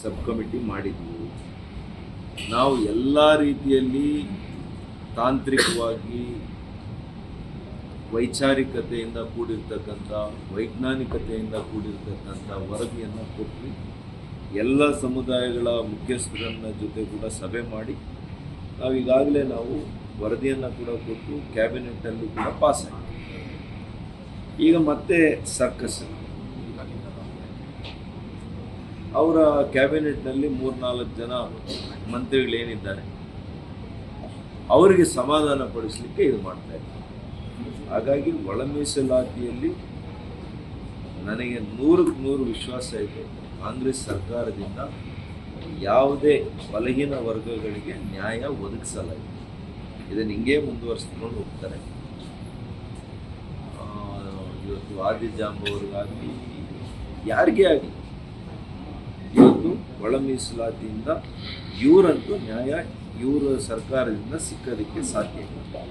Sub committee ಮಾಡಿದ್ವಿ. ನಾವು ಎಲ್ಲ ರೀತಿಯಲ್ಲಿ ತಾಂತ್ರಿಕವಾಗಿ ವೈಚಾರಿಕತೆಯಿಂದ ಕೂಡಿರ್ತಕ್ಕಂಥ ವೈಜ್ಞಾನಿಕತೆಯಿಂದ ಕೂಡಿರ್ತಕ್ಕಂಥ ವರದಿಯನ್ನು ಕೊಟ್ಟು ಎಲ್ಲ ಸಮುದಾಯಗಳ ಮುಖ್ಯಸ್ಥರನ್ನ ಜೊತೆ ಕೂಡ ಸಭೆ ಮಾಡಿ ಈಗಾಗಲೇ ನಾವು ವರದಿಯನ್ನು ಕೂಡ ಕೊಟ್ಟು ಕ್ಯಾಬಿನೆಟ್ಟಲ್ಲಿ ಕೂಡ ಪಾಸ್ ಆಗಿದೆ. ಈಗ ಮತ್ತೆ ಸರ್ಕಸ್ ಅವರ ಕ್ಯಾಬಿನೆಟ್ನಲ್ಲಿ 3-4 ಜನ ಮಂತ್ರಿಗಳೇನಿದ್ದಾರೆ ಅವರಿಗೆ ಸಮಾಧಾನ ಪಡಿಸಲಿಕ್ಕೆ ಇದು ಮಾಡ್ತಾ ಇದ್ದಾರೆ. ಹಾಗಾಗಿ ಒಳ ಮೀಸಲಾತಿಯಲ್ಲಿ ನನಗೆ 100% ವಿಶ್ವಾಸ ಇದೆ. ಕಾಂಗ್ರೆಸ್ ಸರ್ಕಾರದಿಂದ ಯಾವುದೇ ಬಲಹೀನ ವರ್ಗಗಳಿಗೆ ನ್ಯಾಯ ಒದಗಿಸಲಾಗಿದೆ. ಇದನ್ನು ಹಿಂಗೇ ಮುಂದುವರಿಸ್ಕೊಂಡು ಹೋಗ್ತಾರೆ. ಇವತ್ತು ಆದಿಜಾಂಬವ್ರಿಗಾಗಲಿ ಯಾರಿಗೇ ಆಗಲಿ ಇವತ್ತು ಒಳ ಮೀಸಲಾತಿಯಿಂದ ಇವರಂತೂ ನ್ಯಾಯ ಇವರ ಸರ್ಕಾರದಿಂದ ಸಿಕ್ಕೋದಕ್ಕೆ ಸಾಧ್ಯ ಇಲ್ಲ.